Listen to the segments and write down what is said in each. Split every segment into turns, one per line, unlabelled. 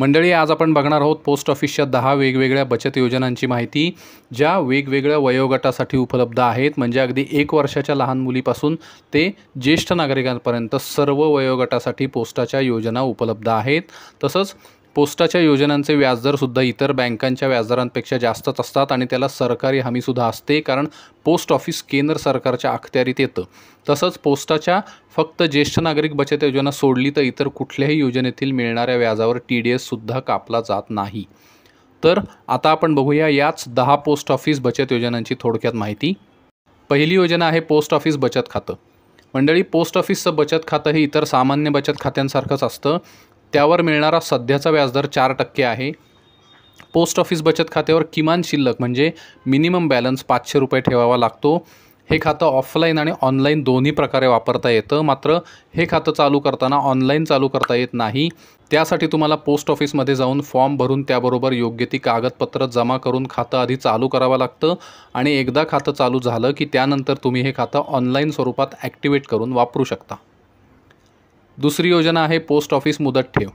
मंडळी, आज आपण बघणार आहोत पोस्ट ऑफिसच्या 10 वेगवेगळ्या बचत योजनांची माहिती, ज्या वेगवेगळ्या वयोगटासाठी उपलब्ध आहेत। म्हणजे अगदी 1 वर्षाच्या लहान मुलीपासून ते ज्येष्ठ नागरिकांपर्यंत सर्व वयोगटासाठी पोस्टाच्या योजना उपलब्ध आहेत। तसंच पोस्टाच्या योजनांचे व्याजदरसुद्धा इतर बँकांच्या व्याजदरांपेक्षा जास्तच असतात आणि त्याला सरकारी हमीसुद्धा असते, कारण पोस्ट ऑफिस केंद्र सरकारच्या अखत्यारीत येतं। तसंच पोस्टाच्या फक्त ज्येष्ठ नागरिक बचत योजना सोडली तर इतर कुठल्याही योजनेतील मिळणाऱ्या व्याजावर TDS सुद्धा कापला जात नाही। तर आता आपण बघूया याच 10 पोस्ट ऑफिस बचत योजनांची थोडक्यात माहिती। पहिली योजना आहे पोस्ट ऑफिस बचत खातं। मंडळी, पोस्ट ऑफिसचं बचत खातं हे इतर सामान्य बचत खात्यांसारखंच असतं। त्यावर मिळणारा सध्याचा व्याजदर 4% आहे। पोस्ट ऑफिस बचत खात्यावर किमान शिल्लक म्हणजे मिनिमम बॅलन्स 500 रुपये ठेवावा लागतो। हे खातं ऑफलाईन आणि ऑनलाईन दोन्ही प्रकारे वापरता येतं, मात्र हे खातं चालू करताना ऑनलाईन चालू करता येत नाही। त्यासाठी तुम्हाला पोस्ट ऑफिसमध्ये जाऊन फॉर्म भरून त्याबरोबर योग्य ती कागदपत्र जमा करून खातं आधी चालू करावं लागतं आणि एकदा खातं चालू झालं की त्यानंतर तुम्ही हे खातं ऑनलाईन स्वरूपात ॲक्टिवेट करून वापरू शकता। दुसरी योजना आहे पोस्ट ऑफिस मुदत ठेव।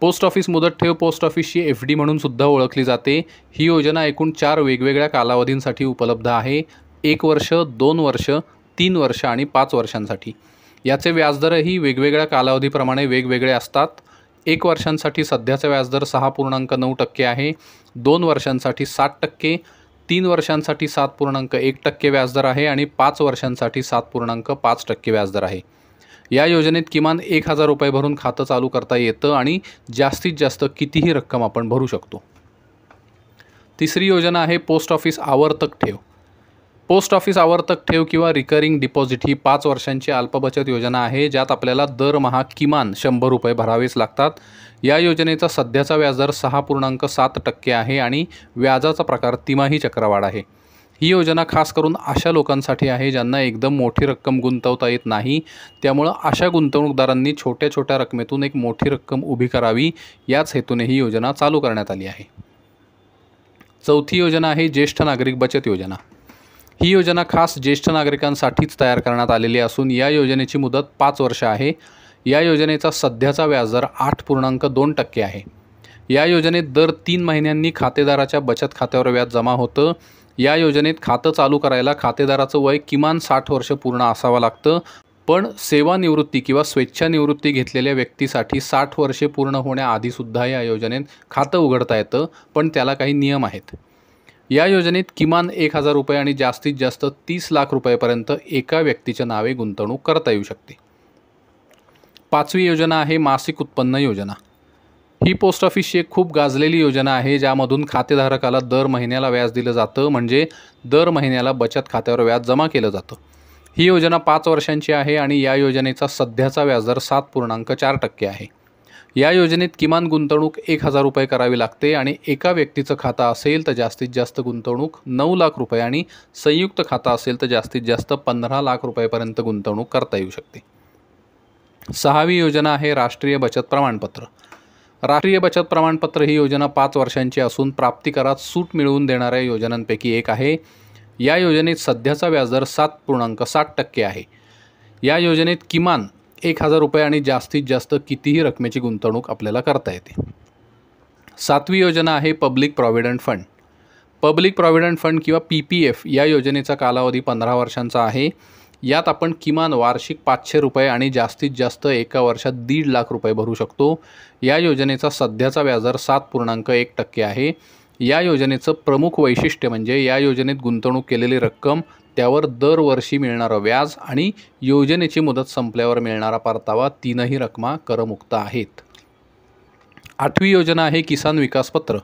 पोस्ट ऑफिस मुदत ठेव पोस्ट ऑफिसची FD म्हणून सुद्धा ओळखली जाते। ही योजना एकूण 4 वेगवेगळ्या कालावधींसाठी उपलब्ध आहे। 1 वर्ष, 2 वर्ष, 3 वर्ष आणि 5 वर्षांसाठी। याचे व्याजदरही वेगवेगळ्या कालावधीप्रमाणे वेगवेगळे असतात। 1 वर्षांसाठी सध्याचा व्याजदर 6.9% आहे, 2 वर्षांसाठी 7%, 3 वर्षांसाठी 7.1% व्याजदर आहे आणि 5 वर्षांसाठी 7.5% व्याजदर आहे। या योजनेत किमान 1000 रुपये भरून खातं चालू करता येतं आणि जास्तीत जास्त कितीही रक्कम आपण भरू शकतो। तिसरी योजना आहे पोस्ट ऑफिस आवर्तक ठेव। पोस्ट ऑफिस आवर्तक ठेव किंवा रिकरिंग डिपॉझिट ही 5 वर्षांची अल्पबचत योजना आहे, ज्यात आपल्याला दरमहा किमान 100 रुपये भरावेच लागतात। या योजनेचा सध्याचा व्याजदर 6.7% आहे आणि व्याजाचा प्रकार तिमाही चक्रवाढ आहे। ही योजना खास करून अशा लोकांसाठी आहे ज्यांना एकदम मोठी रक्कम गुंतवता येत नाही, त्यामुळे अशा गुंतवणूकदारांनी छोट्या छोट्या रकमेतून एक मोठी रक्कम उभी करावी, याच हेतूने ही योजना चालू करण्यात आली आहे। चौथी योजना आहे ज्येष्ठ नागरिक बचत योजना। ही योजना खास ज्येष्ठ नागरिकांसाठीच तयार करण्यात आलेली असून या योजनेची मुदत 5 वर्ष आहे। या योजनेचा सध्याचा व्याजदर 8.2% आहे। या योजनेत दर 3 महिन्यांनी खातेदाराच्या बचत खात्यावर व्याज जमा होतं। या योजनेत खातं चालू करायला खातेदाराचं वय किमान 60 वर्ष पूर्ण असावं लागतं, पण सेवानिवृत्ती किंवा स्वेच्छानिवृत्ती घेतलेल्या व्यक्तीसाठी 60 वर्षे पूर्ण होण्याआधीसुद्धा या योजनेत खातं उघडता येतं, पण त्याला काही नियम आहेत। या योजनेत किमान 1000 रुपये आणि जास्तीत जास्त 30 लाख रुपयेपर्यंत एका व्यक्तीच्या नावे गुंतवणूक करता येऊ शकते। 5वी योजना आहे मासिक उत्पन्न योजना। ही पोस्ट ऑफिसची एक खूप गाजलेली योजना आहे, ज्यामधून खातेधारकाला दर महिन्याला व्याज दिलं जातं, म्हणजे दर महिन्याला बचत खात्यावर व्याज जमा केलं जातं। ही योजना 5 वर्षांची आहे आणि या योजनेचा सध्याचा व्याजदर 7.4% आहे। या योजनेत किमान गुंतवणूक 1000 रुपये करावी लागते आणि एका व्यक्तीचं खातं असेल तर जास्तीत जास्त गुंतवणूक 9 लाख रुपये आणि संयुक्त खातं असेल तर जास्तीत जास्त 15 लाख रुपयेपर्यंत गुंतवणूक करता येऊ शकते। 6वी योजना आहे राष्ट्रीय बचत प्रमाणपत्र। राष्ट्रीय बचत प्रमाणपत्र ही योजना 5 वर्षांची असून प्राप्तिकरात सूट मिळवून देणाऱ्या योजनांपैकी एक आहे। या योजनेत सध्याचा व्याजदर 7.7% आहे। या योजनेत किमान 1000 रुपये आणि जास्तीत जास्त कितीही रकमेची गुंतवणूक आपल्याला करता येते। 7वी योजना आहे public provident fund. Public provident fund किंवा PPF या योजनेचा कालावधी 15 वर्षांचा आहे। यात आपण किमान वार्षिक 500 रुपये आणि जास्तीत जास्त एका वर्षात 1.5 लाख रुपये भरू शकतो। या योजनेचा सध्याचा व्याजदर 7.1% आहे। या योजनेचं प्रमुख वैशिष्ट्य म्हणजे या योजनेत गुंतवणूक केलेली रक्कम, त्यावर दरवर्षी मिळणारं व्याज आणि योजनेची मुदत संपल्यावर मिळणारा परतावा, तीनही रकमा करमुक्त आहेत। 8वी योजना आहे किसान विकास पत्र।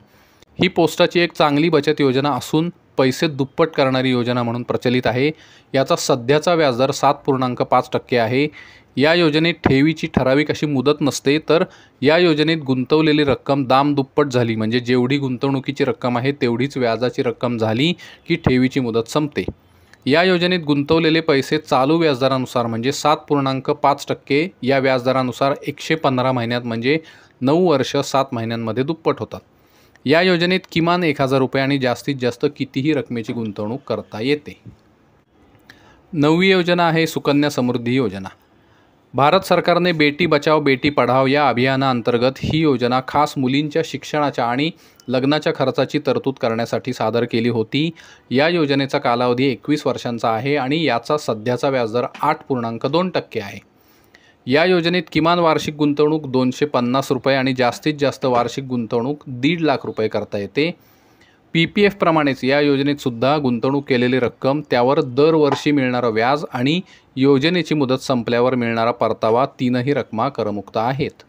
ही पोस्टाची एक चांगली बचत योजना असून पैसे दुप्पट करणारी योजना म्हणून प्रचलित आहे। याचा सध्याचा व्याजदर 7.5% आहे। या योजनेत ठेवीची ठराविक अशी मुदत नसते, तर या योजनेत गुंतवलेली रक्कम दामदुप्पट झाली, म्हणजे जेवढी गुंतवणुकीची रक्कम आहे तेवढीच व्याजाची रक्कम झाली की ठेवीची मुदत संपते। या योजनेत गुंतवलेले पैसे चालू व्याजदरानुसार म्हणजे 7.5% या व्याजदरानुसार 115 महिन्यात म्हणजे 9 वर्ष 7 महिन्यांमध्ये दुप्पट होतात। या योजनेत किमान 1000 रुपये आणि जास्तीत जास्त कितीही रकमेची गुंतवणूक करता येते। 9वी योजना आहे सुकन्या समृद्धी योजना। भारत सरकारने बेटी बचाओ बेटी पढाओ या अभियानाअंतर्गत ही योजना खास मुलींच्या शिक्षणाच्या आणि लग्नाच्या खर्चाची तरतूद करण्यासाठी सादर केली होती। या योजनेचा कालावधी 21 वर्षांचा आहे आणि याचा सध्याचा व्याजदर 8.2% आहे। या योजनेत किमान वार्षिक गुंतवणूक 250 रुपये आणि जास्तीत जास्त वार्षिक गुंतवणूक 1.5 लाख रुपये करता येते। PPF प्रमाणेच या योजनेत सुद्धा गुंतवणूक केलेली रक्कम, त्यावर दरवर्षी मिळणारं व्याज आणि योजनेची मुदत संपल्यावर मिळणारा परतावा तीनही रकमा करमुक्त आहेत।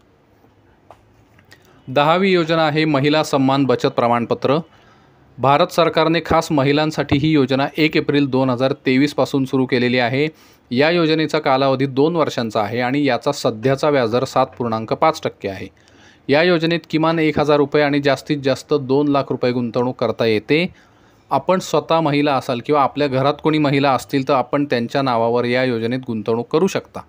10वी योजना आहे महिला सन्मान बचत प्रमाणपत्र। भारत सरकारने खास महिलांसाठी ही योजना 1 एप्रिल 2023 पासून सुरू केलेली आहे। या योजनेचा कालावधी 2 वर्षांचा आहे आणि याचा सध्याचा व्याजदर 7.5% आहे। या योजनेत किमान 1000 रुपये आणि जास्तीत जास्त 2 लाख रुपये गुंतवणूक करता येते। आपण स्वतः महिला असाल किंवा आपल्या घरात कोणी महिला असतील तर आपण त्यांच्या नावावर या योजनेत गुंतवणूक करू शकता।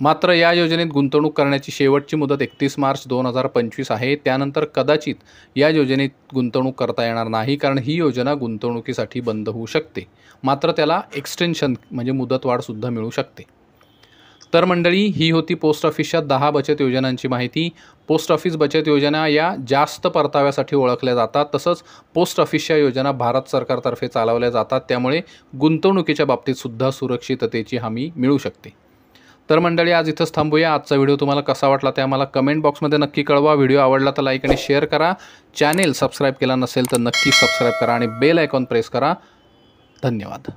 मात्र या योजनेत गुंतवणूक करण्याची शेवटची मुदत 31 मार्च 2025 आहे। त्यानंतर कदाचित या योजनेत गुंतवणूक करता येणार नाही, कारण ही योजना गुंतवणुकीसाठी बंद होऊ शकते। मात्र त्याला एक्सटेन्शन म्हणजे मुदतवाढसुद्धा मिळू शकते। तर मंडळी, ही होती पोस्ट ऑफिसच्या 10 बचत योजनांची माहिती। पोस्ट ऑफिस बचत योजना या जास्त परताव्यासाठी ओळखल्या जातात। तसंच पोस्ट ऑफिसच्या योजना भारत सरकारतर्फे चालवल्या जातात, त्यामुळे गुंतवणुकीच्या बाबतीत सुद्धा सुरक्षिततेची हमी मिळू शकते। तर मंडळी, आज इथंच थांबूया। आजचा व्हिडिओ तुम्हाला कसा वाटला ते आम्हाला कमेंट बॉक्समध्ये नक्की कळवा। व्हिडिओ आवडला तर लाईक आणि शेअर करा। चॅनेल सबस्क्राईब केला नसेल तर नक्की सबस्क्राईब करा आणि बेल आयकॉन प्रेस करा। धन्यवाद।